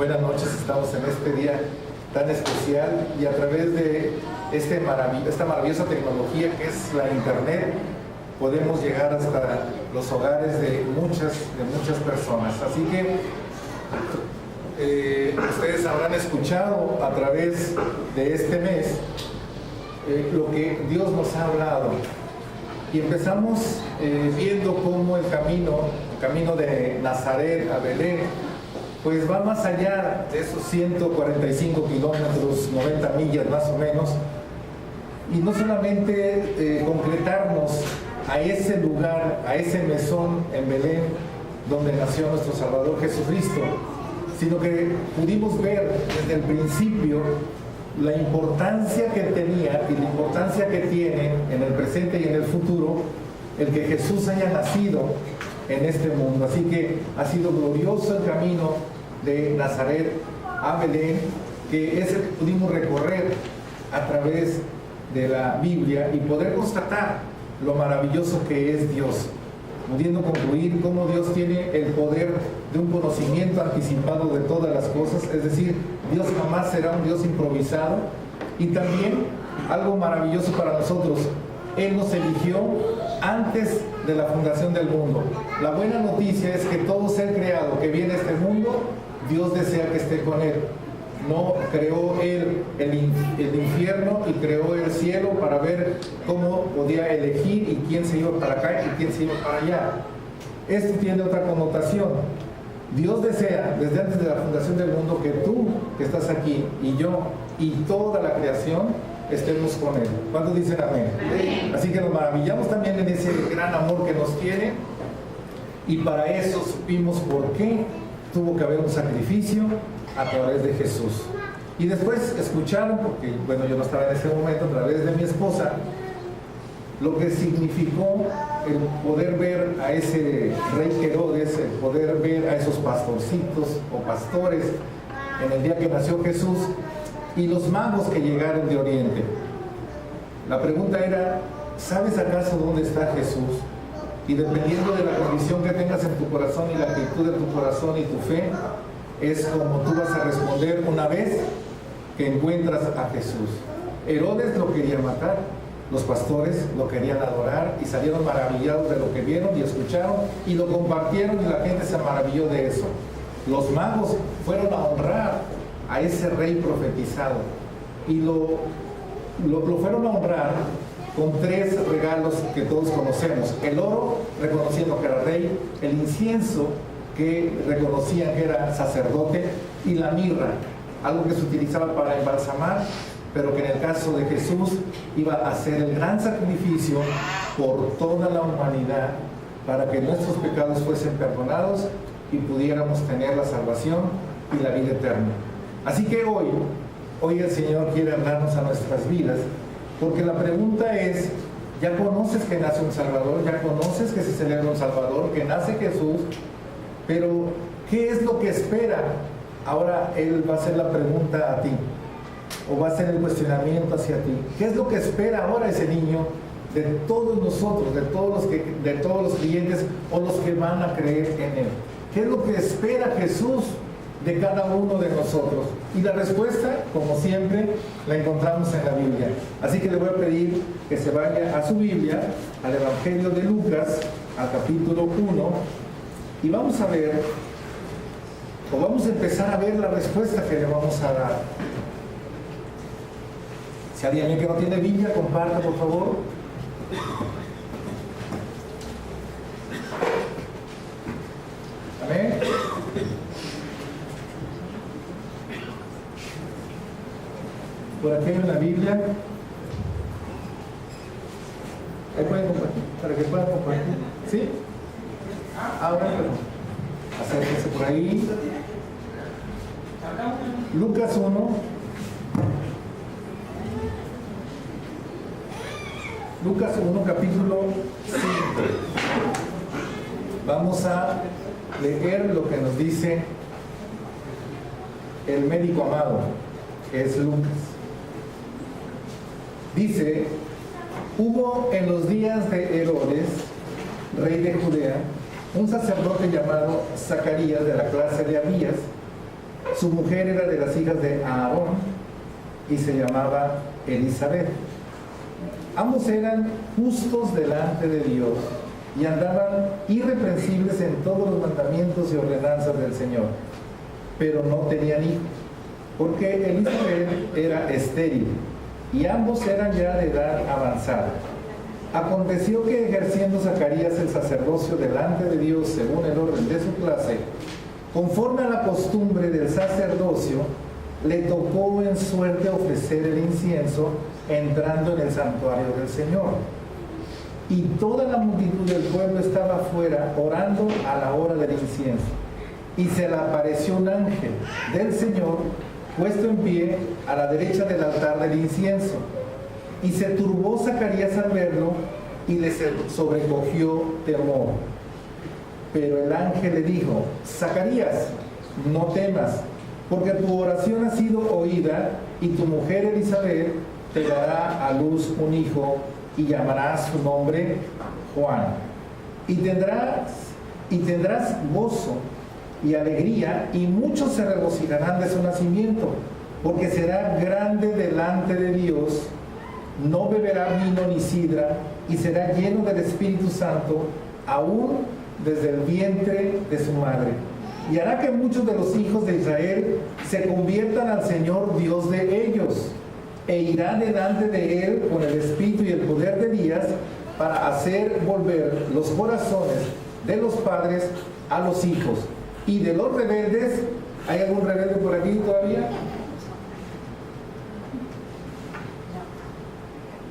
Buenas noches, estamos en este día tan especial y a través de esta maravillosa tecnología que es la internet podemos llegar hasta los hogares de muchas personas. Así que ustedes habrán escuchado a través de este mes lo que Dios nos ha hablado. Y empezamos viendo cómo el camino de Nazaret a Belén, pues va más allá de esos 145 kilómetros, 90 millas más o menos, y no solamente concretarnos a ese lugar, a ese mesón en Belén, donde nació nuestro Salvador Jesucristo, sino que pudimos ver desde el principio la importancia que tenía y la importancia que tiene en el presente y en el futuro el que Jesús haya nacido en este mundo. Así que ha sido glorioso el camino de Nazaret a Belén, que es el que pudimos recorrer a través de la Biblia y poder constatar lo maravilloso que es Dios, pudiendo concluir cómo Dios tiene el poder de un conocimiento anticipado de todas las cosas, es decir, Dios jamás será un Dios improvisado. Y también algo maravilloso para nosotros, Él nos eligió antes de la fundación del mundo. La buena noticia es que todo ser creado que viene a este mundo, Dios desea que esté con Él. No creó Él el infierno y creó el cielo para ver cómo podía elegir y quién se iba para acá y quién se iba para allá. Esto tiene otra connotación. Dios desea, desde antes de la fundación del mundo, que tú, que estás aquí, y yo, y toda la creación, estemos con Él. ¿Cuántos dicen amén? Sí. Así que nos maravillamos también en ese gran amor que nos tiene, y para eso supimos por qué tuvo que haber un sacrificio a través de Jesús. Y después escucharon, porque bueno, yo no estaba en ese momento, a través de mi esposa, lo que significó el poder ver a ese rey Herodes, el poder ver a esos pastorcitos o pastores en el día que nació Jesús y los magos que llegaron de Oriente. La pregunta era, ¿sabes acaso dónde está Jesús? Y dependiendo de la condición que tengas en tu corazón y la actitud de tu corazón y tu fe, es como tú vas a responder una vez que encuentras a Jesús. Herodes lo quería matar, los pastores lo querían adorar y salieron maravillados de lo que vieron y escucharon y lo compartieron y la gente se maravilló de eso. Los magos fueron a honrar a ese rey profetizado y lo fueron a honrar con 3 regalos que todos conocemos: el oro, reconociendo que era rey; el incienso, que reconocían que era sacerdote; y la mirra, algo que se utilizaba para embalsamar, pero que en el caso de Jesús iba a ser el gran sacrificio por toda la humanidad para que nuestros pecados fuesen perdonados y pudiéramos tener la salvación y la vida eterna. Así que hoy el Señor quiere hablarnos a nuestras vidas, porque la pregunta es, ¿ya conoces que nace un Salvador? ¿Ya conoces que se celebra un Salvador, que nace Jesús? Pero, ¿qué es lo que espera? Ahora Él va a hacer la pregunta a ti, o va a hacer el cuestionamiento hacia ti. ¿Qué es lo que espera ahora ese niño de todos nosotros, de todos los creyentes o los que van a creer en Él? ¿Qué es lo que espera Jesús de cada uno de nosotros? Y la respuesta, como siempre, la encontramos en la Biblia. Así que le voy a pedir que se vaya a su Biblia, al Evangelio de Lucas, al capítulo 1, y vamos a ver, o vamos a empezar a ver la respuesta que le vamos a dar. Si alguien que no tiene Biblia, comparta, por favor. Amén. Por aquí hay una Biblia. Ahí pueden compartir, para que puedan compartir. ¿Sí? Ahora, acérquense por ahí. Lucas 1. Lucas 1, capítulo 5. Vamos a leer lo que nos dice el médico amado, que es Lucas. Dice: hubo en los días de Herodes, rey de Judea, un sacerdote llamado Zacarías, de la clase de Abías, Su mujer era de las hijas de Aarón y se llamaba Elizabeth. Ambos eran justos delante de Dios y andaban irreprensibles en todos los mandamientos y ordenanzas del Señor, pero no tenían hijos, porque Elizabeth era estéril y ambos eran ya de edad avanzada. Aconteció que ejerciendo Zacarías el sacerdocio delante de Dios según el orden de su clase, conforme a la costumbre del sacerdocio, le tocó en suerte ofrecer el incienso entrando en el santuario del Señor. Y toda la multitud del pueblo estaba afuera orando a la hora del incienso. Y se le apareció un ángel del Señor puesto en pie a la derecha del altar del incienso. Y se turbó Zacarías al verlo y le sobrecogió temor. Pero el ángel le dijo: Zacarías, no temas, porque tu oración ha sido oída y tu mujer Elizabeth te dará a luz un hijo y llamarás su nombre Juan. Y tendrás gozo y alegría, y muchos se regocijarán de su nacimiento, porque será grande delante de Dios. No beberá vino ni sidra, y será lleno del Espíritu Santo, aún desde el vientre de su madre. Y hará que muchos de los hijos de Israel se conviertan al Señor Dios de ellos, e irá delante de él con el espíritu y el poder de Elías, para hacer volver los corazones de los padres a los hijos, y de los rebeldes. ¿Hay algún rebelde por aquí todavía?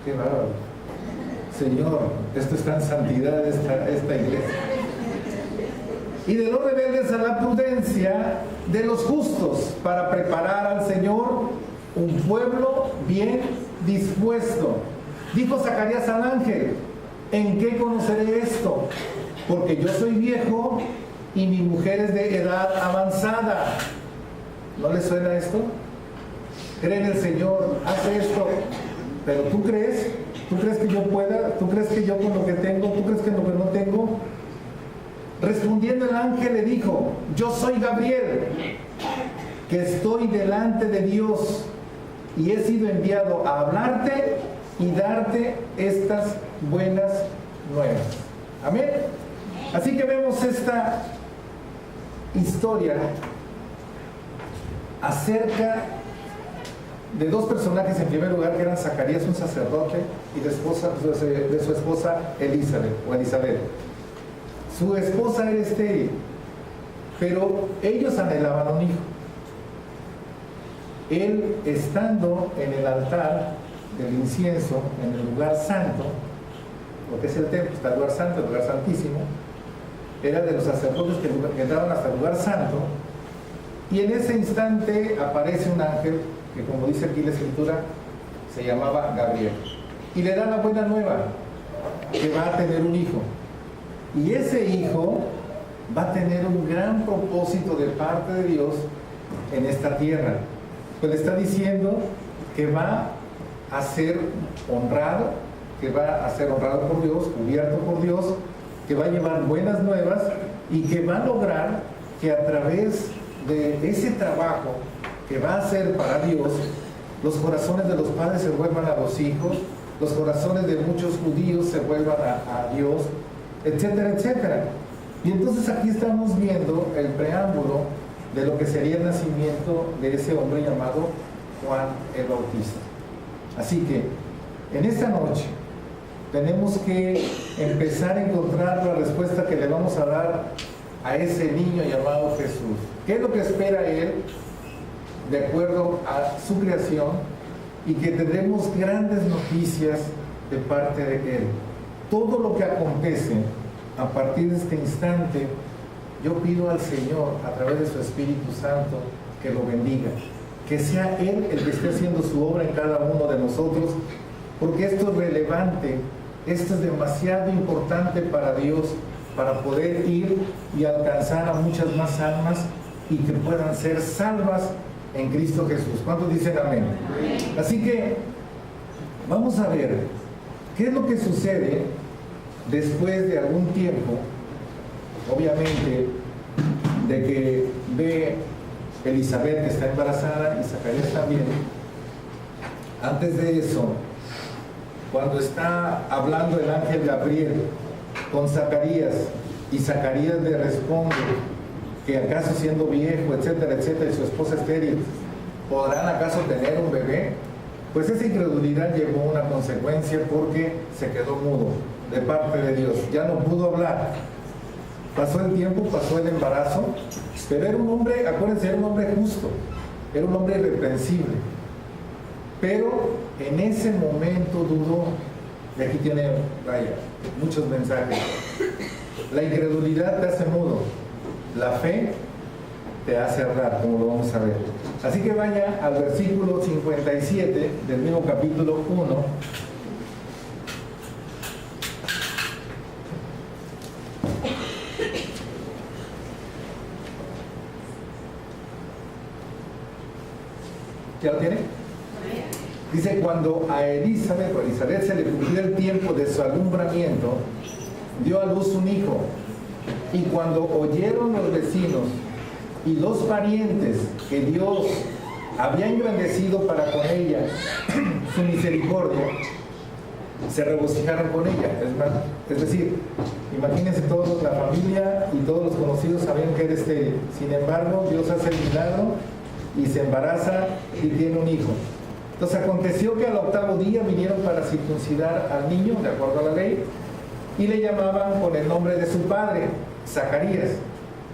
Qué bárbaro. Señor, esto está en santidad, esta iglesia. Y de los rebeldes a la prudencia de los justos, para preparar al Señor un pueblo bien dispuesto. Dijo Zacarías al ángel: ¿en qué conoceré esto? Porque yo soy viejo y mi mujer es de edad avanzada. ¿No le suena esto? Cree en el Señor, hace esto, pero ¿tú crees? ¿Tú crees que yo pueda? ¿Tú crees que yo con lo que tengo? ¿Tú crees que lo que no tengo? Respondiendo el ángel le dijo: yo soy Gabriel, que estoy delante de Dios, y he sido enviado a hablarte y darte estas buenas nuevas. Amén. Así que vemos esta historia acerca de dos personajes. En primer lugar, que eran Zacarías, un sacerdote, y de su esposa Elizabeth. Su esposa era estéril, pero ellos anhelaban un hijo. Él, estando en el altar del incienso, en el lugar santo, lo que es el templo, está el lugar santo, el lugar santísimo, era de los sacerdotes que entraban hasta el lugar santo, y en ese instante aparece un ángel, que como dice aquí la escritura, se llamaba Gabriel, y le da la buena nueva, que va a tener un hijo, y ese hijo va a tener un gran propósito de parte de Dios en esta tierra. Pues le está diciendo que va a ser honrado, por Dios, cubierto por Dios, que va a llevar buenas nuevas, y que va a lograr que a través de ese trabajo que va a hacer para Dios, los corazones de los padres se vuelvan a los hijos, los corazones de muchos judíos se vuelvan a Dios, etcétera, etcétera. Y entonces aquí estamos viendo el preámbulo de lo que sería el nacimiento de ese hombre llamado Juan el Bautista. Así que en esta noche tenemos que empezar a encontrar la respuesta que le vamos a dar a ese niño llamado Jesús. ¿Qué es lo que espera él de acuerdo a su creación? Y que tendremos grandes noticias de parte de él. Todo lo que acontece a partir de este instante, yo pido al Señor, a través de su Espíritu Santo, que lo bendiga, que sea Él el que esté haciendo su obra en cada uno de nosotros, porque esto es relevante, esto es demasiado importante para Dios, para poder ir y alcanzar a muchas más almas y que puedan ser salvas en Cristo Jesús. ¿Cuántos dicen amén? Así que vamos a ver qué es lo que sucede después de algún tiempo, obviamente, de que ve Elizabeth, que está embarazada, y Zacarías también. Antes de eso, cuando está hablando el ángel Gabriel con Zacarías, y Zacarías le responde que acaso siendo viejo, etcétera, etcétera, y su esposa estéril, ¿podrán acaso tener un bebé? Pues esa incredulidad llevó a una consecuencia, porque se quedó mudo de parte de Dios, ya no pudo hablar. Pasó el tiempo, pasó el embarazo, pero era un hombre, acuérdense, era un hombre justo, era un hombre irreprensible, pero en ese momento dudó. Y aquí tiene, vaya, muchos mensajes. La incredulidad te hace mudo, la fe te hace hablar, como lo vamos a ver. Así que vaya al versículo 57 del mismo capítulo 1. ¿Ya lo tiene? Dice, cuando a Elizabeth se le cumplió el tiempo de su alumbramiento, dio a luz un hijo. Y cuando oyeron los vecinos y los parientes que Dios había engrandecido para con ella su misericordia, se regocijaron con ella. Es decir, imagínense, todos, la familia y todos los conocidos sabían que era estéril. Sin embargo, Dios hace el milagro y se embaraza y tiene un hijo. Entonces aconteció que al octavo día vinieron para circuncidar al niño, de acuerdo a la ley, y le llamaban con el nombre de su padre, Zacarías.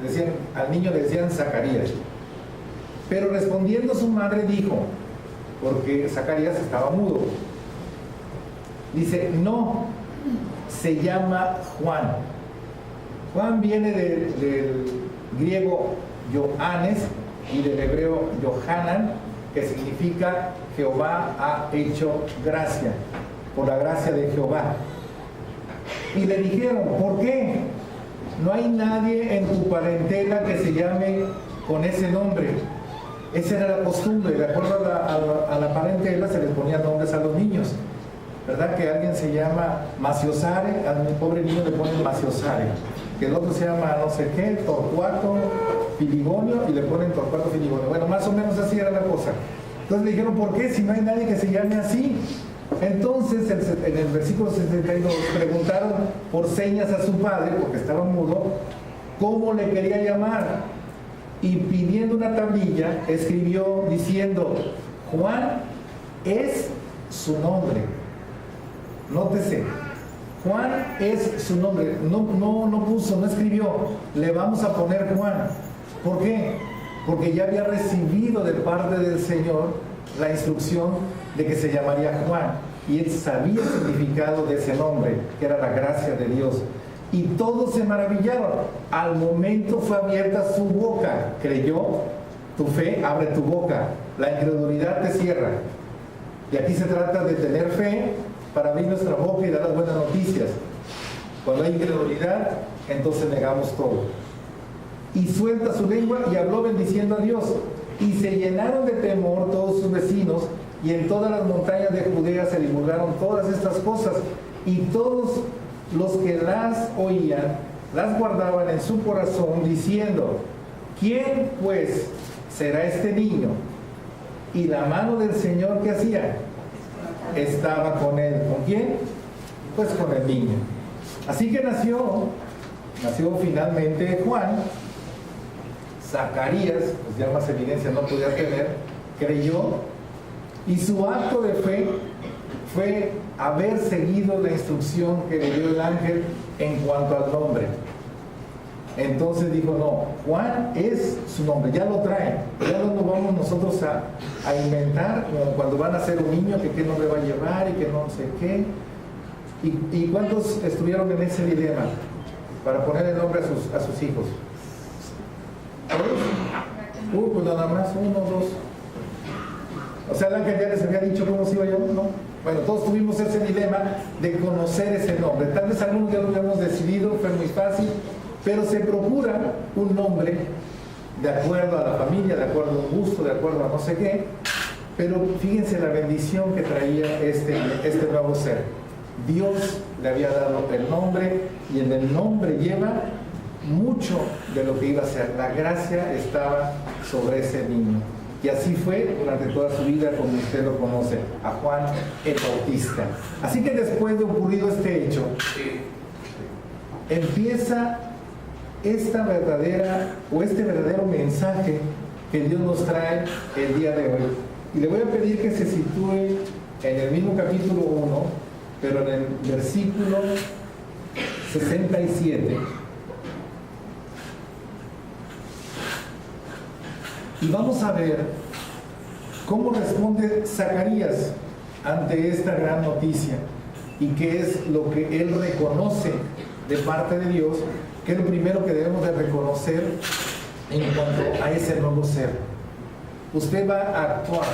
Decían, al niño le decían Zacarías. Pero respondiendo su madre dijo, porque Zacarías estaba mudo, dice, no, se llama Juan. Juan viene del griego Johannes y del hebreo Johanan, que significa Jehová ha hecho gracia, por la gracia de Jehová. Y le dijeron, ¿por qué? No hay nadie en tu parentela que se llame con ese nombre. Esa era la costumbre, de acuerdo a la parentela se les ponían nombres a los niños. ¿Verdad? Que alguien se llama Maciosare, a mi pobre niño le ponen Maciosare, que el otro se llama no sé qué, Torcuato Filigonio, y le ponen Torcuato Filigonio. Bueno, más o menos así era la cosa. Entonces le dijeron, ¿por qué? Si no hay nadie que se llame así. Entonces en el versículo 62 preguntaron por señas a su padre, porque estaba mudo, cómo le quería llamar, y pidiendo una tablilla escribió diciendo, Juan es su nombre. Nótese, Juan es su nombre. No puso, no escribió, le vamos a poner Juan. ¿Por qué? Porque ya había recibido de parte del Señor la instrucción de que se llamaría Juan, y él sabía el significado de ese nombre, que era la gracia de Dios. Y todos se maravillaron. Al momento fue abierta su boca. Creyó, tu fe abre tu boca, la incredulidad te cierra. Y aquí se trata de tener fe para abrir nuestra boca y dar las buenas noticias. Cuando hay incredulidad, entonces negamos todo. Y suelta su lengua y habló bendiciendo a Dios. Y se llenaron de temor todos sus vecinos, y en todas las montañas de Judea se divulgaron todas estas cosas, y todos los que las oían las guardaban en su corazón, diciendo, ¿quién pues será este niño? Y la mano del Señor, ¿qué hacía? Estaba con él. ¿Con quién? Pues con el niño. Así que nació finalmente Juan. Zacarías, pues ya más evidencia no podía tener, creyó, y su acto de fe fue haber seguido la instrucción que le dio el ángel en cuanto al nombre. Entonces dijo, no, Juan es su nombre, ya lo traen, ya no nos vamos nosotros a inventar, como cuando van a hacer un niño, que qué nombre va a llevar y que no sé qué. ¿Y cuántos estuvieron en ese dilema para poner el nombre a sus hijos? ¿Todos? Pues nada más, 1, 2. O sea, el ángel ya les había dicho cómo se iba a llamar, ¿no? Bueno, todos tuvimos ese dilema de conocer ese nombre. Tal vez algunos ya lo habíamos decidido, fue muy fácil, pero se procura un nombre de acuerdo a la familia, de acuerdo a un gusto, de acuerdo a no sé qué. Pero fíjense la bendición que traía este nuevo ser. Dios le había dado el nombre, y en el nombre lleva mucho de lo que iba a ser. La gracia estaba sobre ese niño. Y así fue durante toda su vida, como usted lo conoce, a Juan el Bautista. Así que después de ocurrido este hecho, empieza este verdadero mensaje que Dios nos trae el día de hoy. Y le voy a pedir que se sitúe en el mismo capítulo 1, pero en el versículo 67. Y vamos a ver cómo responde Zacarías ante esta gran noticia y qué es lo que él reconoce de parte de Dios, que es lo primero que debemos de reconocer en cuanto a ese nuevo ser. Usted va a actuar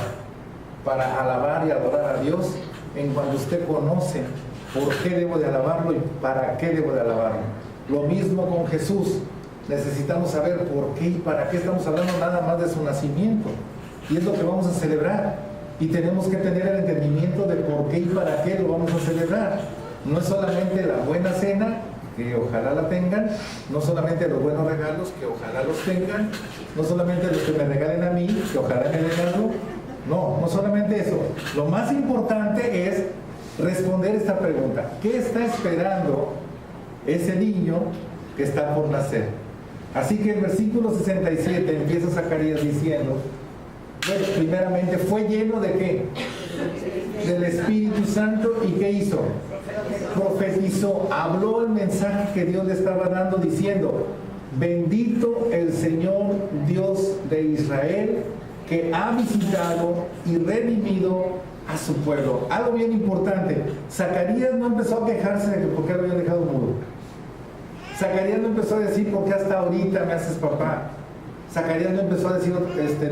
para alabar y adorar a Dios en cuanto usted conoce por qué debo de alabarlo y para qué debo de alabarlo. Lo mismo con Jesús. Necesitamos saber por qué y para qué. Estamos hablando nada más de su nacimiento y es lo que vamos a celebrar, y tenemos que tener el entendimiento de por qué y para qué lo vamos a celebrar. No es solamente la buena cena, que ojalá la tengan, no solamente los buenos regalos, que ojalá los tengan, no solamente los que me regalen a mí, que ojalá me den algo. No solamente eso. Lo más importante es responder esta pregunta: ¿qué está esperando ese niño que está por nacer? Así que el versículo 67 empieza Zacarías diciendo, bueno, primeramente, ¿fue lleno de qué? Del Espíritu Santo. ¿Y qué hizo? Profetizó, habló el mensaje que Dios le estaba dando, diciendo: bendito el Señor Dios de Israel, que ha visitado y redimido a su pueblo. Algo bien importante: Zacarías no empezó a quejarse de que por qué lo habían dejado mudo. Zacarías no empezó a decir por qué hasta ahorita me haces papá. Zacarías no empezó a decir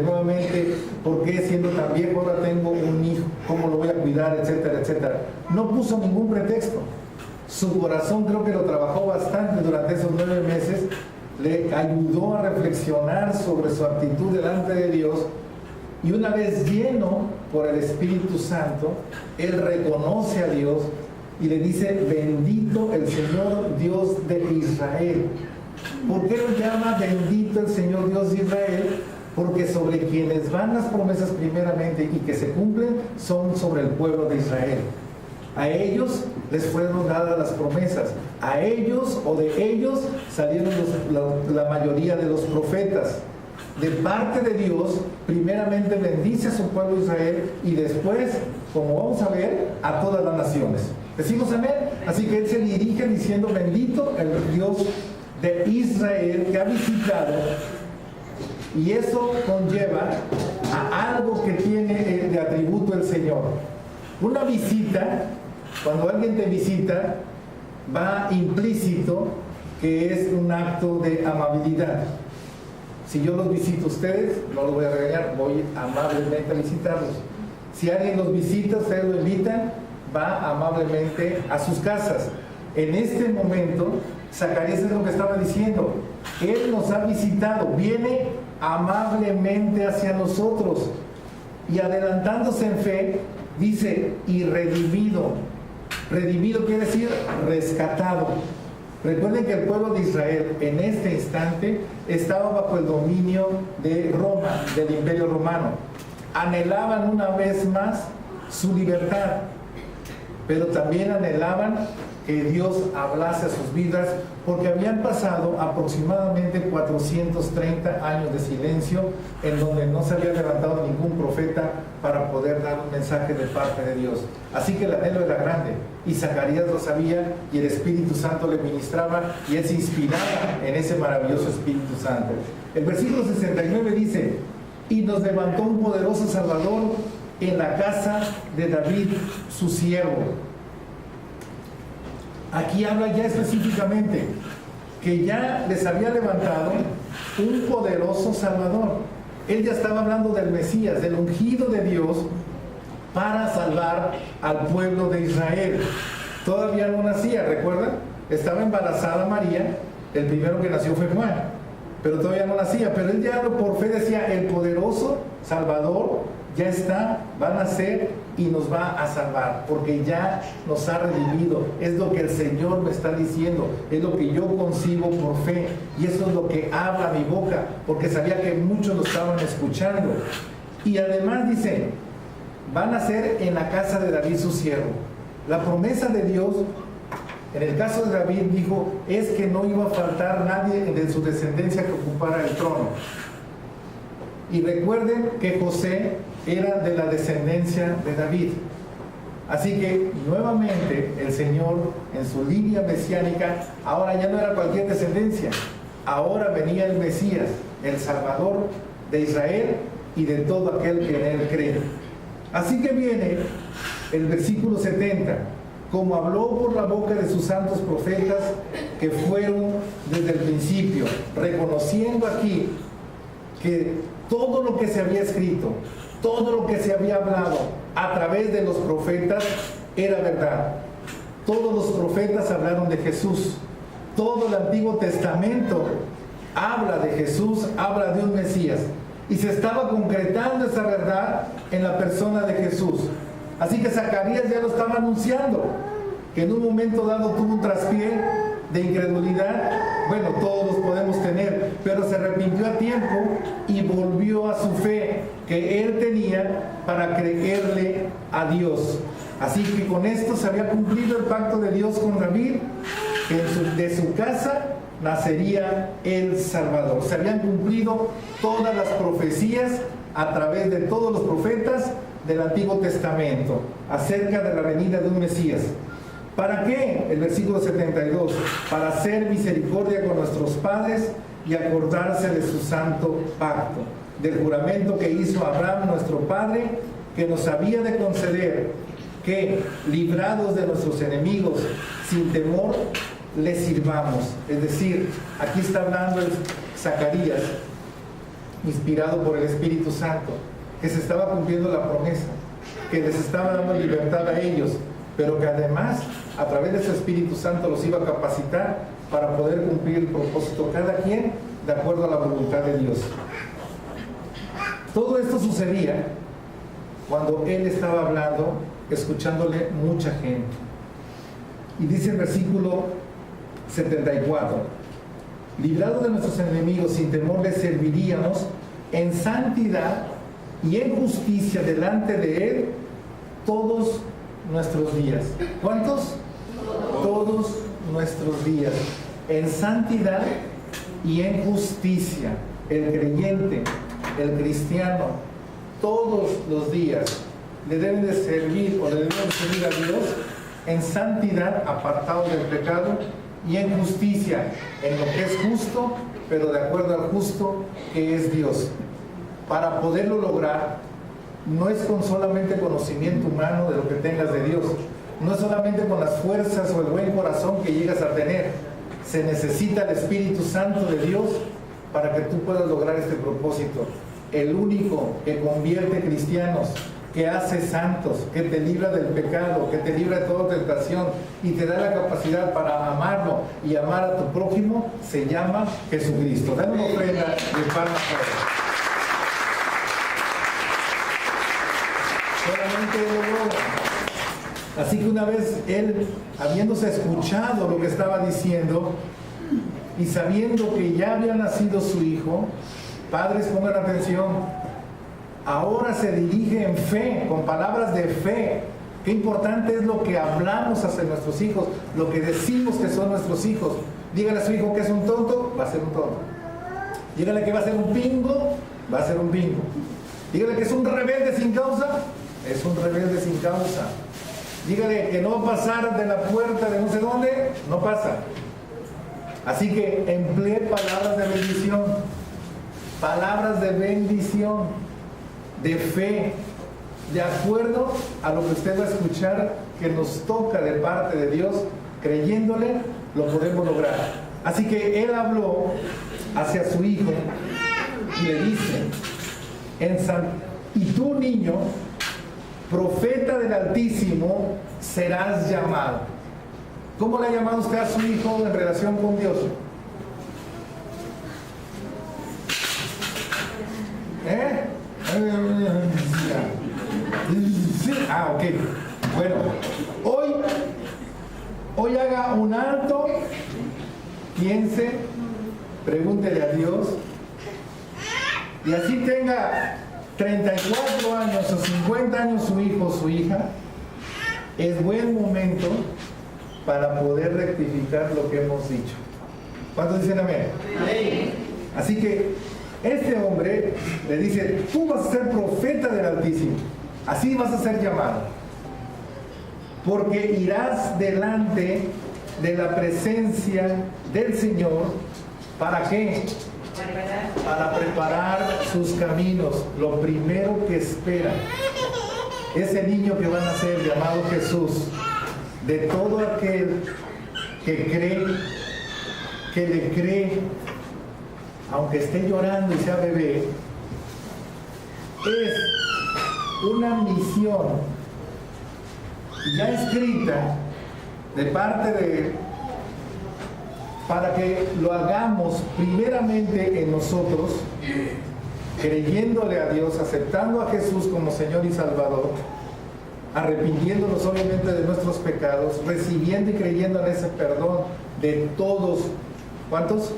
nuevamente por qué siendo tan viejo ahora tengo un hijo, cómo lo voy a cuidar, etcétera, etcétera. No puso ningún pretexto. Su corazón creo que lo trabajó bastante durante esos 9 meses, le ayudó a reflexionar sobre su actitud delante de Dios, y una vez lleno por el Espíritu Santo, él reconoce a Dios y le dice: bendito el Señor Dios de Israel. ¿Por qué lo llama bendito el Señor Dios de Israel? Porque sobre quienes van las promesas primeramente y que se cumplen son sobre el pueblo de Israel. A ellos les fueron dadas las promesas, a ellos o de ellos salieron la mayoría de los profetas. De parte de Dios, primeramente bendice a su pueblo Israel y después, como vamos a ver, a todas las naciones. ¿Decimos amén? Así que él se dirige diciendo: bendito el Dios de Israel que ha visitado, y eso conlleva a algo que tiene de atributo el Señor. Una visita, cuando alguien te visita, va implícito que es un acto de amabilidad. Si yo los visito a ustedes, no los voy a regañar, voy amablemente a visitarlos. Si alguien los visita, ustedes lo invitan, va amablemente a sus casas. En este momento, Zacarías es lo que estaba diciendo: él nos ha visitado, viene amablemente hacia nosotros, y adelantándose en fe, dice: y redimido. Redimido quiere decir rescatado. Recuerden que el pueblo de Israel en este instante estaba bajo el dominio de Roma, del Imperio Romano. Anhelaban una vez más su libertad, pero también anhelaban que Dios hablase a sus vidas, porque habían pasado aproximadamente 430 años de silencio en donde no se había levantado ningún profeta para poder dar un mensaje de parte de Dios. Así que el anhelo era grande, y Zacarías lo sabía, y el Espíritu Santo le ministraba, y él se inspiraba en ese maravilloso Espíritu Santo. El versículo 69 dice: y nos levantó un poderoso Salvador en la casa de David, su siervo. Aquí habla ya específicamente que ya les había levantado un poderoso Salvador. Él ya estaba hablando del Mesías, del ungido de Dios para salvar al pueblo de Israel. Todavía no nacía, ¿recuerdan? Estaba embarazada María, el primero que nació fue Juan, pero todavía no nacía. Pero él ya por fe decía: el poderoso Salvador ya está, va a nacer y nos va a salvar, porque ya nos ha redimido. Es lo que el Señor me está diciendo, es lo que yo concibo por fe, y eso es lo que habla mi boca, porque sabía que muchos lo estaban escuchando. Y además dice, va a nacer en la casa de David su siervo. La promesa de Dios, en el caso de David, dijo, es que no iba a faltar nadie de su descendencia que ocupara el trono. Y recuerden que José era de la descendencia de David. Así que nuevamente el Señor, en su línea mesiánica, ahora ya no era cualquier descendencia, ahora venía el Mesías, el Salvador de Israel y de todo aquel que en él cree. Así que viene el versículo 70, como habló por la boca de sus santos profetas que fueron desde el principio, reconociendo aquí que todo lo que se había escrito, todo lo que se había hablado a través de los profetas era verdad. Todos los profetas hablaron de Jesús. Todo el Antiguo Testamento habla de Jesús, habla de un Mesías. Y se estaba concretando esa verdad en la persona de Jesús. Así que Zacarías ya lo estaba anunciando, que en un momento dado tuvo un traspié de incredulidad. Bueno, todos los podemos tener, pero se arrepintió a tiempo y volvió a su fe que él tenía para creerle a Dios. Así que con esto se había cumplido el pacto de Dios con David, que de su casa nacería el Salvador. Se habían cumplido todas las profecías a través de todos los profetas del Antiguo Testamento acerca de la venida de un Mesías. ¿Para qué? El versículo 72, para hacer misericordia con nuestros padres y acordarse de su santo pacto, del juramento que hizo Abraham nuestro padre, que nos había de conceder que, librados de nuestros enemigos, sin temor, les sirvamos. Es decir, aquí está hablando Zacarías, inspirado por el Espíritu Santo, que se estaba cumpliendo la promesa, que les estaba dando libertad a ellos, pero que además a través de ese Espíritu Santo los iba a capacitar para poder cumplir el propósito, cada quien de acuerdo a la voluntad de Dios. Todo esto sucedía cuando él estaba hablando, escuchándole mucha gente. Y dice el versículo 74, librados de nuestros enemigos, sin temor les serviríamos en santidad y en justicia delante de él todos nuestros días. ¿Cuántos? Todos nuestros días. En santidad y en justicia. El creyente, el cristiano, todos los días le deben de servir o le deben de servir a Dios en santidad, apartado del pecado, y en justicia, en lo que es justo, pero de acuerdo al justo que es Dios. Para poderlo lograr, no es con solamente conocimiento humano de lo que tengas de Dios, no es solamente con las fuerzas o el buen corazón que llegas a tener. Se necesita el Espíritu Santo de Dios para que tú puedas lograr este propósito. El único que convierte cristianos, que hace santos, que te libra del pecado, que te libra de toda tentación y te da la capacidad para amarlo y amar a tu prójimo, se llama Jesucristo. Dale una ofrenda de palmas para él. Solamente él lo logra. Así que una vez él, habiéndose escuchado lo que estaba diciendo y sabiendo que ya había nacido su hijo, padres, pongan atención, ahora se dirige en fe, con palabras de fe. Qué importante es lo que hablamos hacia nuestros hijos, lo que decimos que son nuestros hijos. Dígale a su hijo que es un tonto, va a ser un tonto. Dígale que va a ser un bingo, va a ser un bingo. Dígale que es un rebelde sin causa, es un rebelde sin causa. Dígale que no va a pasar de la puerta de no sé dónde, no pasa. Así que emplee palabras de bendición, de fe, de acuerdo a lo que usted va a escuchar que nos toca de parte de Dios, creyéndole, lo podemos lograr. Así que él habló hacia su hijo y le dice, y tú, niño, profeta del Altísimo, serás llamado. ¿Cómo le ha llamado usted a su hijo en relación con Dios? ok. Bueno, hoy haga un alto, piense, pregúntele a Dios, y así tenga 34 años o 50 años su hijo o su hija, es buen momento para poder rectificar lo que hemos dicho. ¿Cuántos dicen amén? Amén. Así que este hombre le dice, tú vas a ser profeta del Altísimo, así vas a ser llamado, porque irás delante de la presencia del Señor. ¿Para qué? Para preparar sus caminos. Lo primero que espera ese niño que va a nacer, llamado Jesús, de todo aquel que cree, que le cree, aunque esté llorando y sea bebé, es una misión ya escrita de parte de Él, para que lo hagamos primeramente en nosotros, creyéndole a Dios, aceptando a Jesús como Señor y Salvador, arrepintiéndonos obviamente de nuestros pecados, recibiendo y creyendo en ese perdón de todos. ¿Cuántos?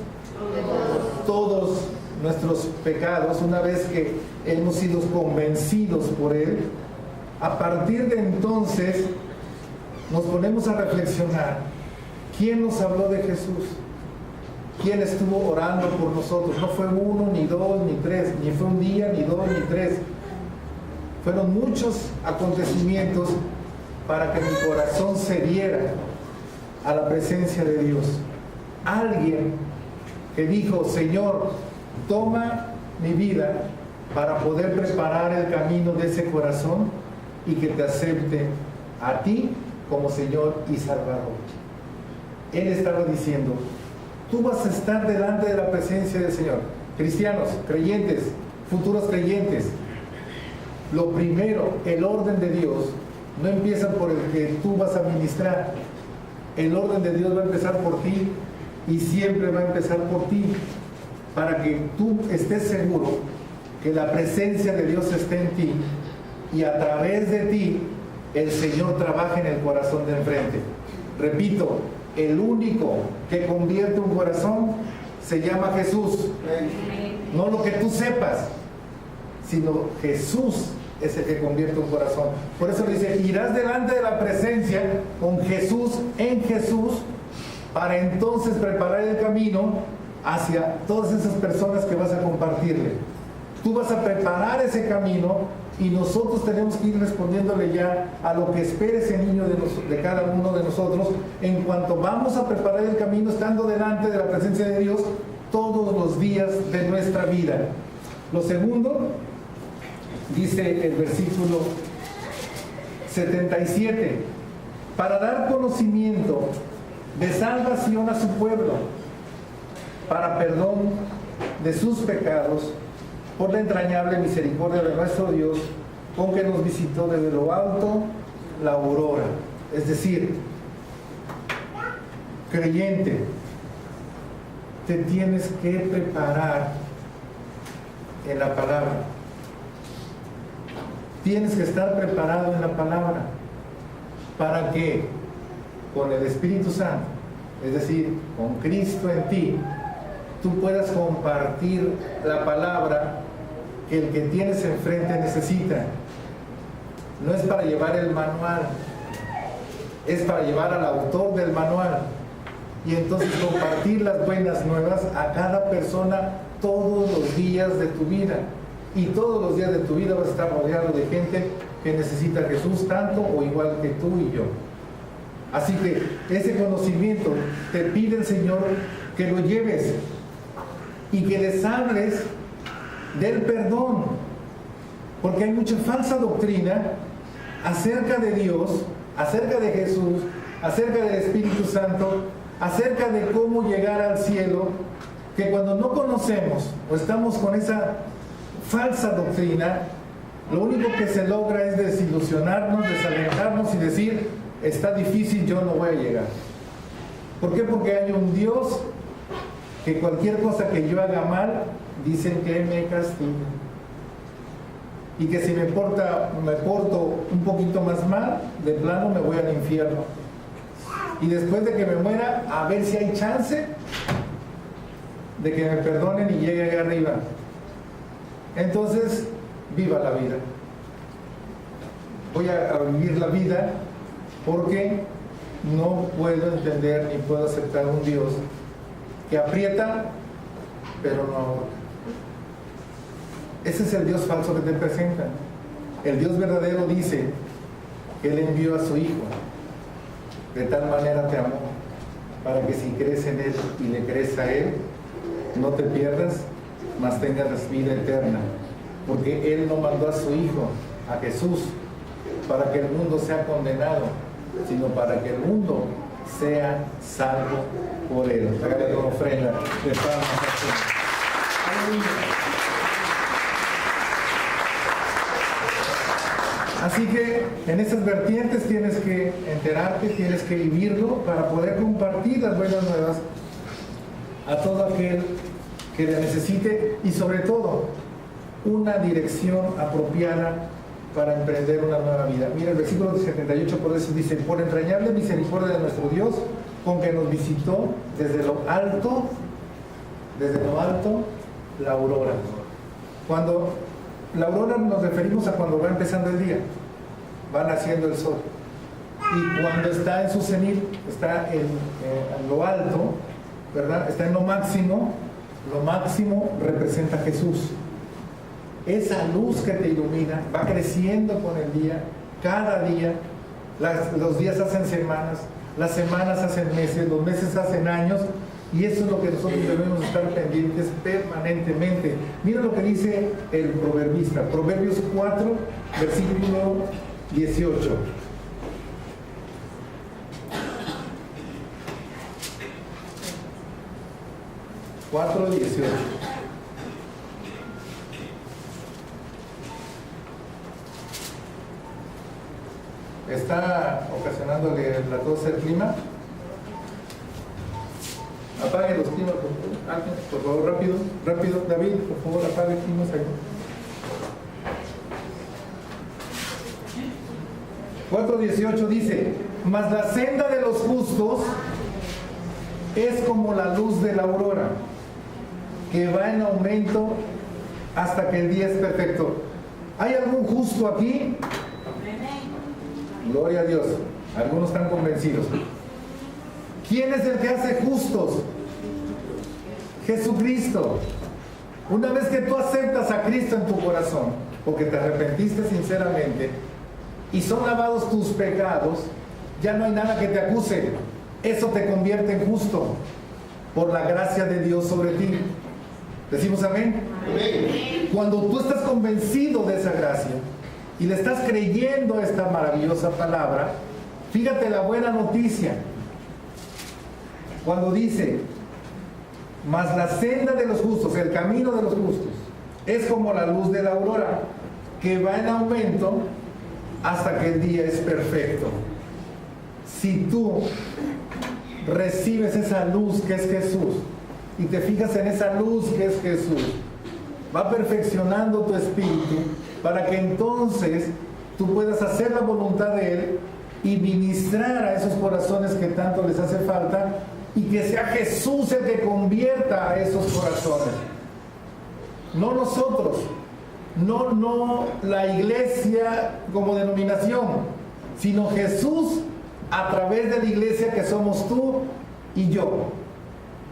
Todos nuestros pecados, una vez que hemos sido convencidos por Él. A partir de entonces nos ponemos a reflexionar. ¿Quién nos habló de Jesús? ¿Quién estuvo orando por nosotros? No fue uno, ni dos, ni tres, ni fue un día, ni dos, ni tres. Fueron muchos acontecimientos para que mi corazón se diera a la presencia de Dios. Alguien que dijo, Señor, toma mi vida para poder preparar el camino de ese corazón y que te acepte a ti como Señor y Salvador. Él estaba diciendo, tú vas a estar delante de la presencia del Señor. Cristianos, creyentes, futuros creyentes, lo primero, el orden de Dios, no empieza por el que tú vas a ministrar. El orden de Dios va a empezar por ti y siempre va a empezar por ti, para que tú estés seguro que la presencia de Dios esté en ti y a través de ti el Señor trabaja en el corazón de enfrente. Repito, el único que convierte un corazón se llama Jesús. No lo que tú sepas, sino Jesús es el que convierte un corazón. Por eso dice, irás delante de la presencia con Jesús en Jesús, para entonces preparar el camino hacia todas esas personas que vas a compartirle. Tú vas a preparar ese camino y nosotros tenemos que ir respondiéndole ya a lo que espera ese niño de cada uno de nosotros, en cuanto vamos a preparar el camino estando delante de la presencia de Dios todos los días de nuestra vida. Lo segundo, dice el versículo 77, para dar conocimiento de salvación a su pueblo, para perdón de sus pecados, por la entrañable misericordia de nuestro Dios, con que nos visitó desde lo alto la aurora. Es decir, creyente, te tienes que preparar en la palabra. Tienes que estar preparado en la palabra para que con el Espíritu Santo, es decir, con Cristo en ti, tú puedas compartir la palabra que el que tienes enfrente necesita. No es para llevar el manual, es para llevar al autor del manual y entonces compartir las buenas nuevas a cada persona todos los días de tu vida. Y todos los días de tu vida vas a estar rodeado de gente que necesita a Jesús tanto o igual que tú y yo. Así que ese conocimiento te pide el Señor que lo lleves y que les hables del perdón, porque hay mucha falsa doctrina acerca de Dios, acerca de Jesús, acerca del Espíritu Santo, acerca de cómo llegar al cielo, que cuando no conocemos o estamos con esa falsa doctrina, lo único que se logra es desilusionarnos, desalentarnos y decir, está difícil, yo no voy a llegar. ¿Por qué? Porque hay un Dios que cualquier cosa que yo haga mal, dicen que me castiga. y que si me porto un poquito más mal, de plano me voy al infierno. Y después de que me muera, a ver si hay chance de que me perdonen y llegue allá arriba. Entonces, viva la vida. Voy a vivir la vida porque no puedo entender ni puedo aceptar un Dios que aprieta, pero no ahorca. Ese es el Dios falso que te presentan. El Dios verdadero dice que Él envió a su Hijo. De tal manera te amó, para que si crees en Él y le crees a Él, no te pierdas, mas tengas vida eterna. Porque Él no mandó a su Hijo, a Jesús, para que el mundo sea condenado, sino para que el mundo sea salvo por Él. Hágale una ofrenda de palmas a Dios. Aleluya. Así que en esas vertientes tienes que enterarte, tienes que vivirlo para poder compartir las buenas nuevas a todo aquel que la necesite y sobre todo una dirección apropiada para emprender una nueva vida. Mira el versículo 78, por eso dice: por entrañable misericordia de nuestro Dios, con que nos visitó desde lo alto, la aurora. Cuando la aurora nos referimos a cuando va empezando el día, va naciendo el sol. Y cuando está en su cenit, está en lo alto, ¿verdad? Está en lo máximo representa a Jesús. Esa luz que te ilumina va creciendo con el día, cada día. Los días hacen semanas, las semanas hacen meses, los meses hacen años. Y eso es lo que nosotros debemos estar pendientes permanentemente. Mira lo que dice el proverbista, Proverbios 4, versículo 18. ¿Está ocasionándole la tos el clima? Apague los climas, por favor, rápido, David, por favor, apague climas ahí. 4:18 dice: mas la senda de los justos es como la luz de la aurora, que va en aumento hasta que el día es perfecto. ¿Hay algún justo aquí? Gloria a Dios. Algunos están convencidos. ¿Quién es el que hace justos? Jesucristo. Una vez que tú aceptas a Cristo en tu corazón, porque te arrepentiste sinceramente y son lavados tus pecados, ya no hay nada que te acuse. Eso te convierte en justo por la gracia de Dios sobre ti. ¿Decimos amén? Amén. Cuando tú estás convencido de esa gracia y le estás creyendo a esta maravillosa palabra, fíjate la buena noticia. Cuando dice: mas la senda de los justos, el camino de los justos, es como la luz de la aurora, que va en aumento hasta que el día es perfecto. Si tú recibes esa luz que es Jesús y te fijas en esa luz que es Jesús, va perfeccionando tu espíritu para que entonces tú puedas hacer la voluntad de Él y ministrar a esos corazones que tanto les hace falta, y que sea Jesús el que convierta a esos corazones. No nosotros, no la iglesia como denominación, sino Jesús a través de la iglesia que somos tú y yo.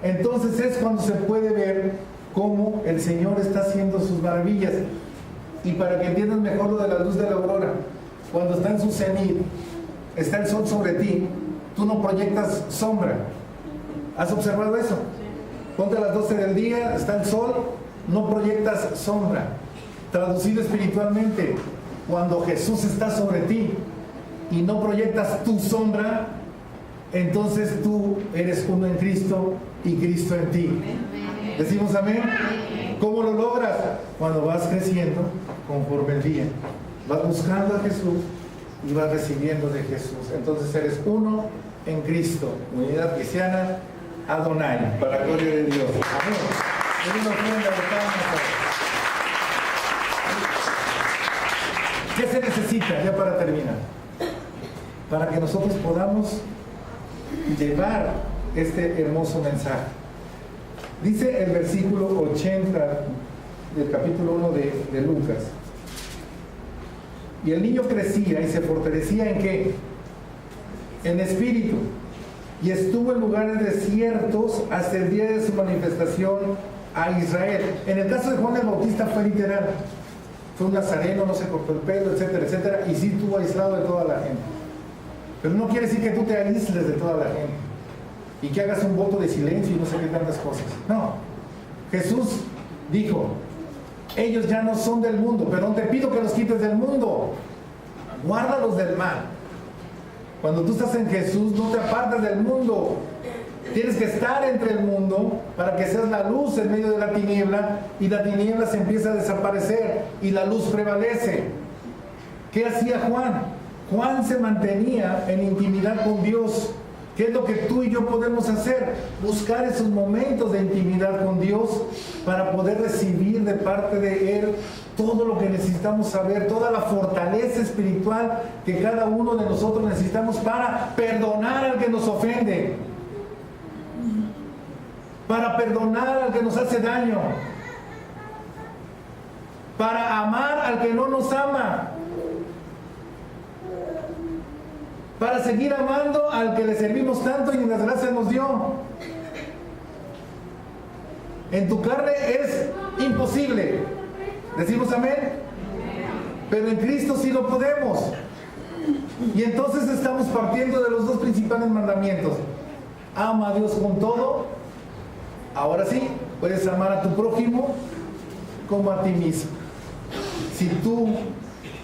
Entonces es cuando se puede ver cómo el Señor está haciendo sus maravillas. Y para que entiendas mejor lo de la luz de la aurora, cuando está en su cenit, está el sol sobre ti, tú no proyectas sombra. ¿Has observado eso? Ponte a las 12 del día, está el sol, no proyectas sombra. Traducido espiritualmente, cuando Jesús está sobre ti y no proyectas tu sombra, entonces tú eres uno en Cristo y Cristo en ti. ¿Decimos amén? ¿Cómo lo logras? Cuando vas creciendo conforme el día. Vas buscando a Jesús y vas recibiendo de Jesús. Entonces eres uno en Cristo. Unidad cristiana, Adonai, para la gloria de Dios. Amén. ¿Qué se necesita ya para terminar? Para que nosotros podamos llevar este hermoso mensaje. Dice el versículo 80 del capítulo 1 de Lucas: y el niño crecía y se fortalecía ¿en qué? En espíritu, y estuvo en lugares desiertos hasta el día de su manifestación a Israel. En el caso de Juan el Bautista fue literal, fue un nazareno, no se cortó el pelo, etcétera, etcétera, y sí estuvo aislado de toda la gente. Pero no quiere decir que tú te aísles de toda la gente y que hagas un voto de silencio y no sé qué tantas cosas. No, Jesús dijo: ellos ya no son del mundo, pero no te pido que los quites del mundo, guárdalos del mal. Cuando tú estás en Jesús, no te apartas del mundo. Tienes que estar entre el mundo para que seas la luz en medio de la tiniebla, y la tiniebla se empieza a desaparecer y la luz prevalece. ¿Qué hacía Juan? Juan se mantenía en intimidad con Dios. ¿Qué es lo que tú y yo podemos hacer? Buscar esos momentos de intimidad con Dios para poder recibir de parte de Él todo lo que necesitamos saber, toda la fortaleza espiritual que cada uno de nosotros necesitamos para perdonar al que nos ofende, para perdonar al que nos hace daño, para amar al que no nos ama, para seguir amando al que le servimos tanto y ni las gracias nos dio. En tu carne es imposible. ¿Decimos amén? Pero en Cristo sí lo podemos. Y entonces estamos partiendo de los dos principales mandamientos: ama a Dios con todo. Ahora sí, puedes amar a tu prójimo como a ti mismo. Si tú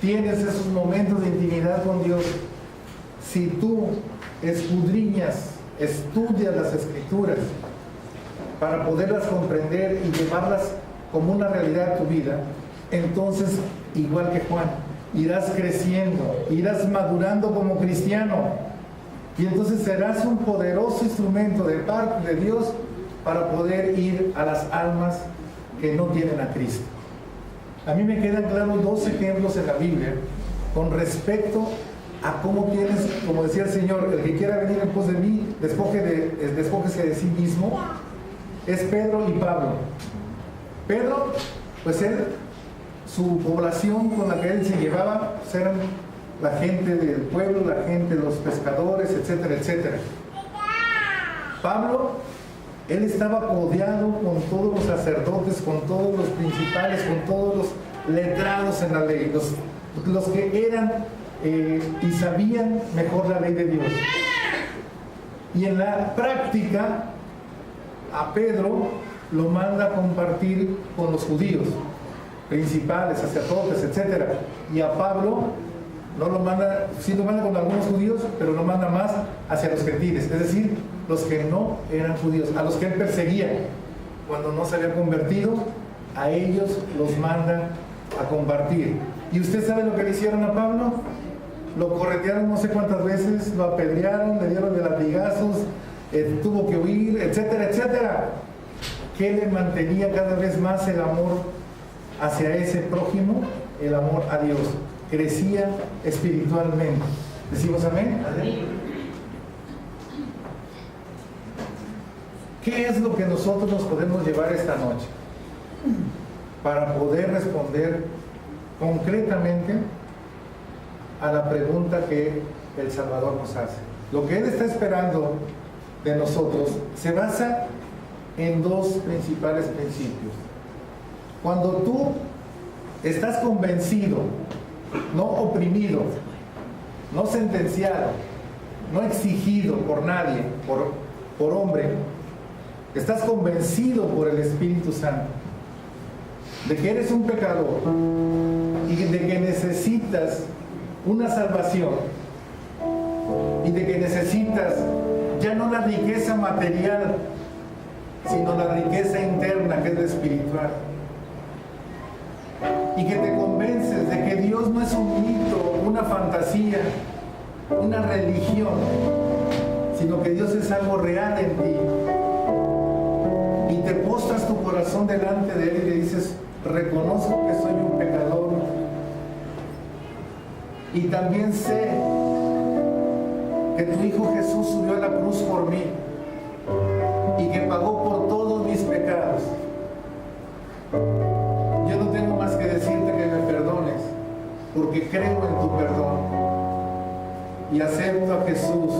tienes esos momentos de intimidad con Dios, si tú escudriñas, estudias las Escrituras para poderlas comprender y llevarlas como una realidad a tu vida, entonces, igual que Juan, irás creciendo, irás madurando como cristiano, y entonces serás un poderoso instrumento de parte de Dios para poder ir a las almas que no tienen a Cristo. A mí me quedan claros dos ejemplos en la Biblia con respecto a cómo tienes, como decía el Señor: el que quiera venir en pos de mí, despójese de sí mismo. Es Pedro y Pablo. Pedro, pues él, su población con la que él se llevaba, pues eran la gente del pueblo, la gente, los pescadores, etcétera, etcétera. Pablo, él estaba codeado con todos los sacerdotes, con todos los principales, con todos los letrados en la ley, los que eran y sabían mejor la ley de Dios. Y en la práctica, a Pedro lo manda a compartir con los judíos, principales, sacerdotes, etcétera. Y a Pablo no lo manda, sí lo manda con algunos judíos, pero lo manda más hacia los gentiles, es decir, los que no eran judíos, a los que él perseguía cuando no se habían convertido, a ellos los manda a compartir. ¿Y usted sabe lo que le hicieron a Pablo? Lo corretearon no sé cuántas veces, lo apedrearon, le dieron de latigazos, tuvo que huir, etcétera, etcétera. ¿Qué le mantenía cada vez más el amor hacia ese prójimo? El amor a Dios. Crecía espiritualmente. ¿Decimos amén? ¿Amén? ¿Qué es lo que nosotros nos podemos llevar esta noche para poder responder concretamente a la pregunta que el Salvador nos hace? Lo que Él está esperando de nosotros se basa en dos principales principios. Cuando tú estás convencido, no oprimido, no sentenciado, no exigido por nadie, por hombre, estás convencido por el Espíritu Santo de que eres un pecador y de que necesitas una salvación y de que necesitas ya no la riqueza material, sino la riqueza interna, que es la espiritual, y que te convences de que Dios no es un mito, una fantasía, una religión, sino que Dios es algo real en ti, y te postras tu corazón delante de Él y le dices: reconozco que soy un pecador Y también sé que tu Hijo Jesús subió a la cruz por mí y que pagó por todos mis pecados. Yo no tengo más que decirte que me perdones, porque creo en tu perdón y acepto a Jesús,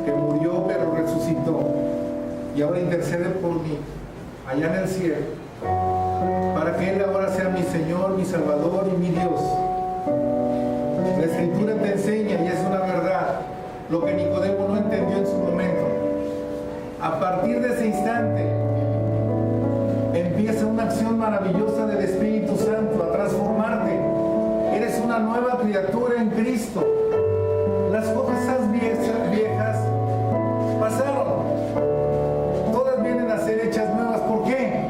que murió pero resucitó y ahora intercede por mí allá en el cielo, para que Él ahora sea mi Señor, mi Salvador y mi Dios. La Escritura te enseña, y es una verdad, lo que Nicodemo no entendió en su momento. A partir de ese instante empieza una acción maravillosa del Espíritu Santo a transformarte. Eres una nueva criatura en Cristo. Las cosas viejas pasaron. Todas vienen a ser hechas nuevas. ¿Por qué?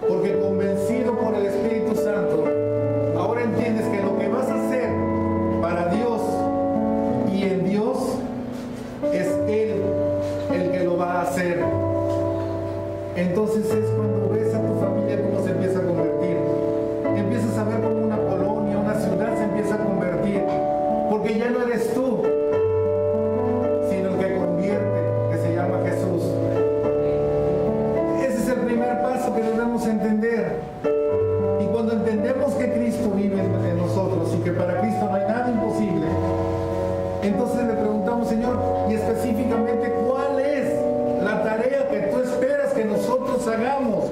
Porque convencido por el Espíritu Santo, ahora entiendes que lo que vas a hacer para Dios y en Dios es Él el que lo va a hacer. Entonces es cuando ves a tu familia cómo se empieza a convertir. Empiezas a ver cómo una colonia, una ciudad se empieza a convertir, porque ya no eres tú, sino el que convierte, que se llama Jesús. Ese es el primer paso que debemos entender. Y cuando entendemos que Cristo vive en nosotros y que para Cristo no hay nada imposible, entonces le preguntamos, Señor, y específicamente, ¿cuál es la tarea que tú esperas que nosotros hagamos?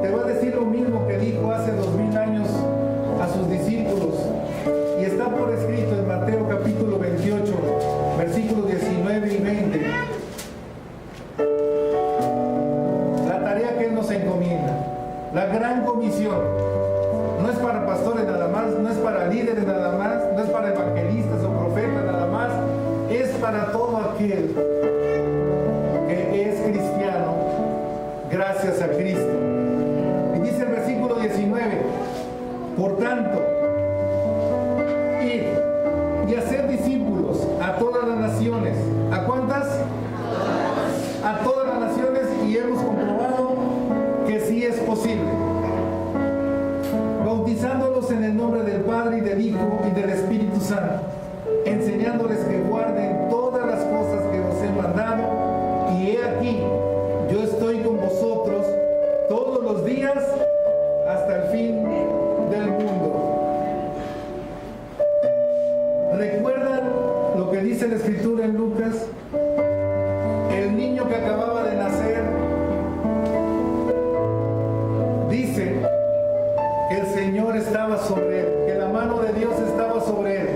Te va a decir lo mismo que dijo hace 2000 años a sus discípulos, y está por escrito en Mateo capítulo 28, versículos 19 y 20. La tarea que Él nos encomienda, la gran comisión. No es para pastores nada más, no es para líderes nada más, no es para evangelistas o profetas nada más, es para todo aquel que es cristiano gracias a Cristo. Y dice el versículo 19, por tanto, id y hacer discípulos a todas las naciones. ¿A cuántas? A todas las naciones, y hemos comprobado que sí es posible. Bautizándolos en el nombre del Padre y del Hijo y del Espíritu Santo, enseñándoles que guarden todas las cosas que os he mandado, y he aquí, yo estoy con vosotros todos los días hasta el fin del mundo. ¿Recuerdan lo que dice la Escritura en Lucas? El niño que acababa de nacer, dice que el Señor estaba sobre él, que la mano de Dios estaba sobre él.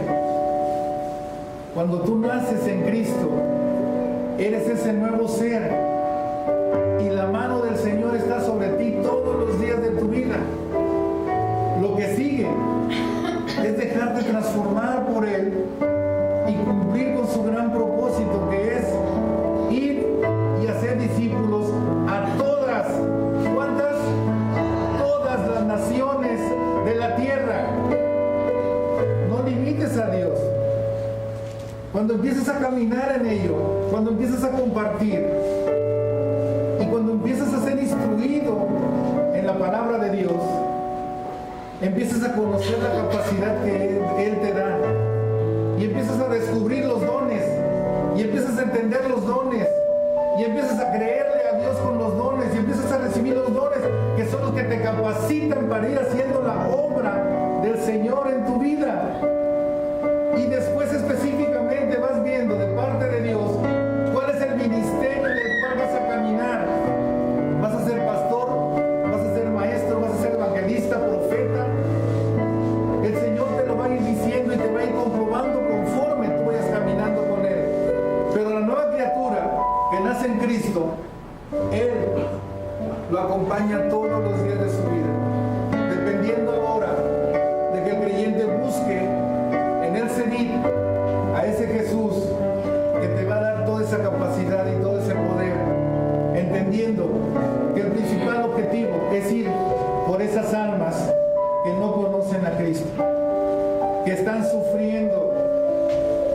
Cuando tú naces en Cristo, eres ese nuevo ser, y la mano del Señor está sobre ti todos los días de tu vida. Lo que sigue es dejarte transformar por Él y cumplir con su gran propósito, que es ir y hacer discípulos a todas, ¿cuántas? Todas las naciones de la tierra. No limites a Dios. Cuando empiezas a caminar en ello, cuando empiezas a compartir y cuando empiezas a ser instruido en la palabra de Dios, empiezas a conocer la capacidad que Él te da, y empiezas a descubrir los dones, y empiezas a entender los dones, y empiezas a creerle a Dios con los dones, y empiezas a recibir los dones que son los que te capacitan para ir haciendo la obra del Señor en tu vida. Y después específicamente vas viendo de parte de Dios cuál es el ministerio en el cual vas a caminar. Vas a ser pastor, vas a ser maestro, vas a ser evangelista, profeta. El Señor te lo va a ir diciendo y te va a ir comprobando conforme tú vayas caminando con Él. Pero la nueva criatura que nace en Cristo, Él lo acompaña todos los días de su vida. Dependiendo ahora de que el creyente busque en Él seguir a ese Jesús que te va a dar toda esa capacidad y todo ese poder, entendiendo que el principal objetivo es ir por esas almas que no conocen a Cristo, que están sufriendo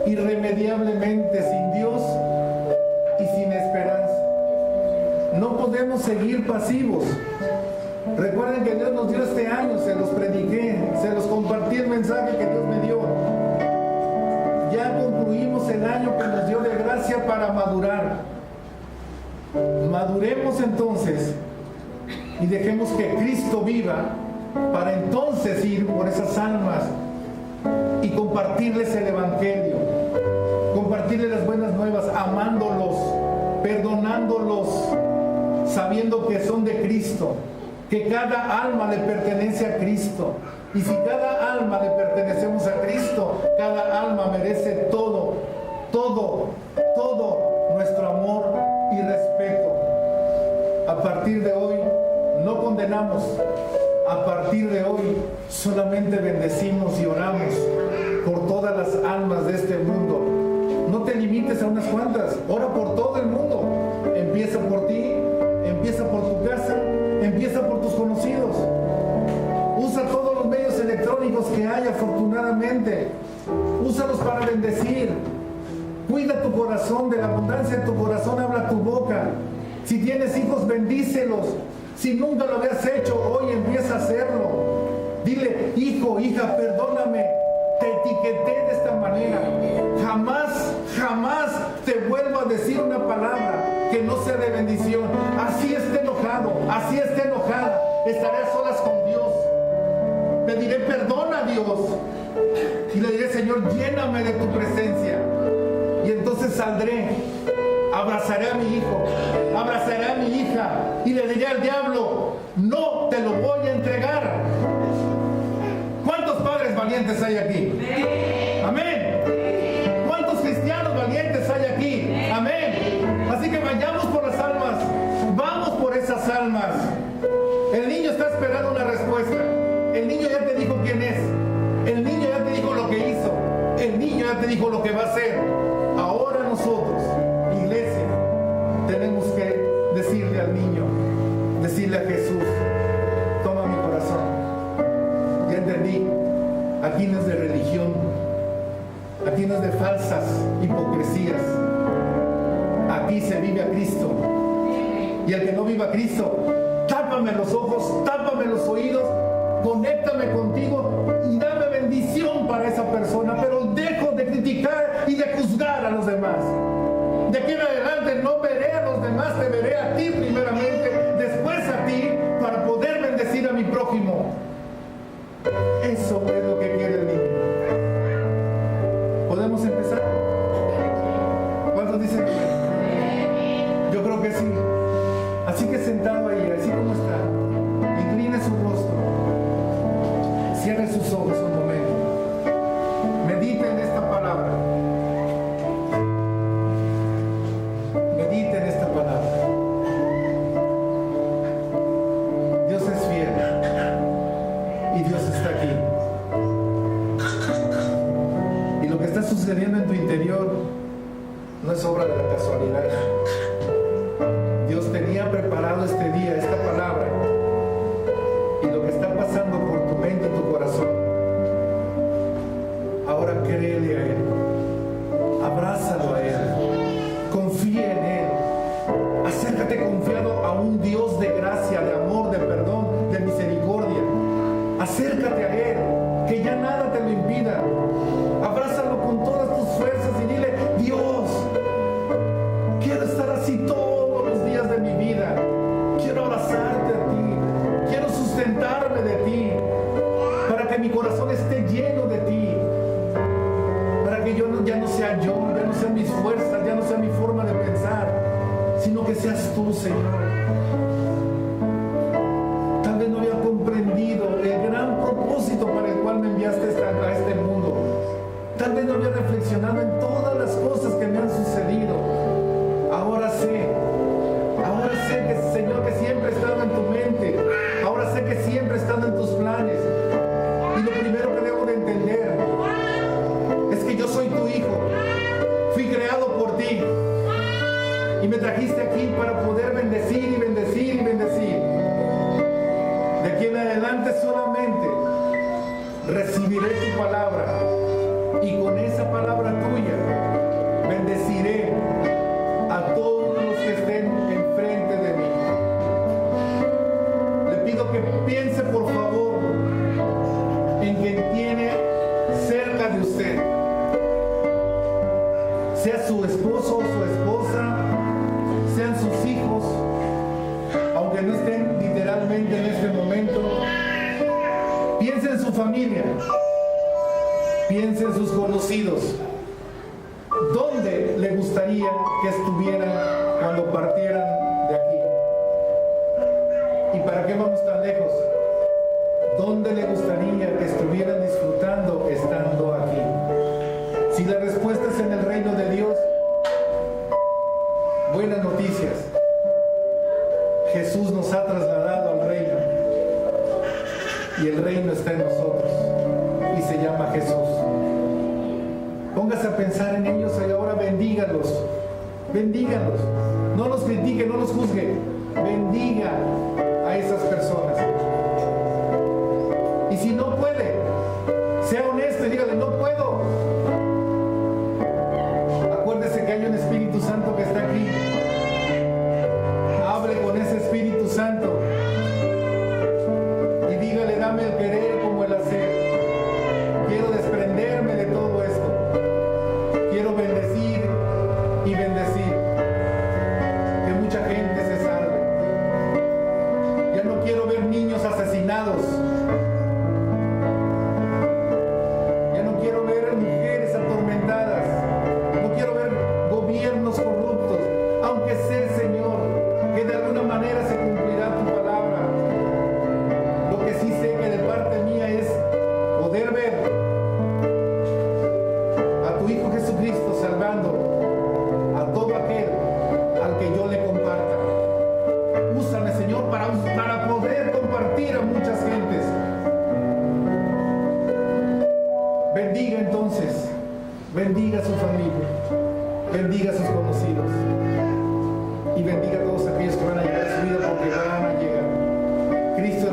irremediablemente sin Dios y sin esperanza. No podemos seguir pasivos. Recuerden que Dios nos dio este año, se los prediqué, se los compartí el mensaje que Dios me dio. Ya concluimos el año que nos dio de gracia para madurar. Maduremos entonces y dejemos que Cristo viva para entonces ir por esas almas y compartirles el Evangelio, compartirles las buenas nuevas, amándolos, perdonándolos, sabiendo que son de Cristo, que cada alma le pertenece a Cristo. Y si cada alma le pertenecemos a Cristo, cada alma merece todo nuestro amor y respeto. A partir de hoy no condenamos, a partir de hoy solamente bendecimos y oramos por todas las almas de este mundo. No te limites a unas cuantas, ora por todo el mundo. Empieza por ti, empieza por tu casa, empieza por tus conocidos. Usa todos los medios electrónicos que hay, afortunadamente. Úsalos para bendecir. Cuida tu corazón, de la abundancia de tu corazón habla tu boca. Si tienes hijos, bendícelos. Si nunca lo habías hecho, hoy empieza a hacerlo. Dile, hijo, hija, perdóname, te etiqueté de esta manera. Jamás te vuelvo a decir una palabra que no sea de bendición. Así esté enojado, así esté enojada, estaré a solas con Dios. Pediré perdón a Dios y le diré, Señor, lléname de tu presencia. Y entonces saldré, abrazaré a mi hijo, abrazaré a mi hija y le diré al diablo, no te lo voy a entregar. ¿Cuántos padres valientes hay aquí? Amén. ¿Cuántos cristianos valientes hay aquí? Amén. Así que vayamos por las almas, vamos por esas almas. El niño está esperando una respuesta. El niño ya te dijo quién es. El niño ya te dijo lo que hizo. El niño ya te dijo lo que va a hacer. Ahora nosotros, iglesia, tenemos que decirle al niño, decirle a Jesús, toma mi corazón. Ya entendí, aquí no es de religión, aquí no es de falsas hipocresías. Aquí se vive a Cristo. Y el que no viva a Cristo, tápame los ojos, tápame los oídos, conéctame contigo y dame bendición para esa persona, pero dejo de criticar y de juzgar a los demás. De aquí en adelante no veré a los demás, te veré a ti primeramente, después a ti, para poder bendecir a mi prójimo. Eso es lo que quiere el niño. ¿Podemos empezar? ¿Cuántos dicen? Yo creo que sí. Así que sentado ahí, así como está, incline su rostro, cierre sus ojos un momento, medite en esta palabra, medite en esta palabra. Dios es fiel y Dios está aquí. Y lo que está sucediendo en tu interior no es obra de la casualidad. Dios tenía preparado este día, esta palabra, y lo que está pasando por tu mente y tu corazón, ahora créele a Él, abrázalo a Él, confía en Él, acércate confiado a un Dios de gracia, de amor, de perdón, de misericordia. Acércate a Él, que ya nada te lo impida. Abrázalo con todas tus fuerzas y dile, Dios, quiero estar así todos los días de mi vida. Quiero abrazarte a ti, quiero sustentarme de ti, para que mi corazón esté lleno de ti, para que ya no sea yo, ya no sean mis fuerzas, ya no sea mi forma de pensar, sino que seas tú, Señor. Tal vez no había comprendido el gran propósito para el cual me enviaste a este mundo. Tal vez no había reflexionado en todas las cosas que me han sucedido. Ahora sé que, Señor, que siempre he estado en tu mente. Ahora sé que siempre he estado en tus planes. Y lo primero que debo de entender es que yo soy tu hijo. Fui creado por ti. Y me trajiste aquí para poder bendecir y bendecir y bendecir. De aquí en adelante solamente recibiré tu palabra. Y con esa palabra tuya bendeciré a todos los que estén enfrente de mí. Le pido que piense, por favor, en quien tiene cerca de usted, sea su esposo o su esposa, sean sus hijos, aunque no estén literalmente en este momento. Piense en su familia, piense en sus conocidos. ¿Dónde le gustaría que estuvieran cuando partieran de aquí? ¿Y para qué vamos tan lejos? ¿Dónde le gustaría que estuvieran disfrutando estando aquí? Si la respuesta es en el reino de Dios, buenas noticias. Jesús nos ha trasladado al reino y el reino está en nosotros y se llama Jesús. Póngase a pensar en ellos y ahora bendígalos. Bendígalos. No los critique, no los juzgue. Bendiga a esas personas. Y si no puede, sea honesto y dígale, no puedo. Acuérdese que hay un Espíritu Santo que está aquí. Hable con ese Espíritu Santo y dígale, dame el querer como el hacer. Quiero desprenderme de todo esto. Quiero bendecir y bendecir. Que mucha gente se salve. Ya no quiero ver niños asesinados. Ya no quiero ver mujeres atormentadas. No quiero ver gobiernos corruptos. Aunque sé, Señor, que de alguna manera se cumplirá tu palabra. Lo que sí sé que de parte mía es poder ver a tu Hijo Jesucristo salvando a todo aquel al que yo le comparta. Úsame, Señor, para poder compartir a muchas gentes. Bendiga entonces, bendiga a su familia, bendiga a sus conocidos y bendiga a todos aquellos que van a llegar a su vida, porque van a llegar. Cristo